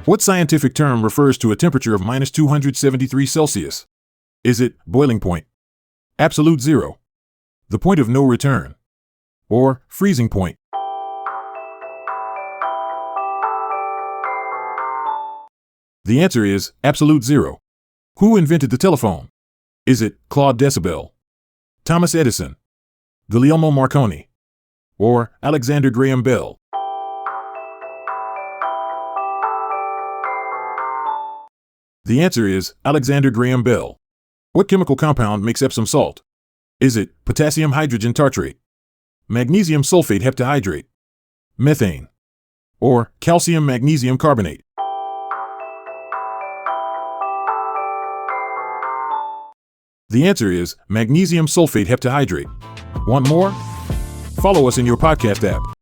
What scientific term refers to a temperature of minus 273 Celsius? Is it boiling point, absolute zero, the point of no return, or freezing point? The answer is absolute zero. Who invented the telephone? Is it Claude Decibel, Thomas Edison, Guglielmo Marconi, or Alexander Graham Bell? The answer is Alexander Graham Bell. What chemical compound makes Epsom salt? Is it potassium hydrogen tartrate, magnesium sulfate heptahydrate, methane, or calcium magnesium carbonate? The answer is magnesium sulfate heptahydrate. Want more? Follow us in your podcast app.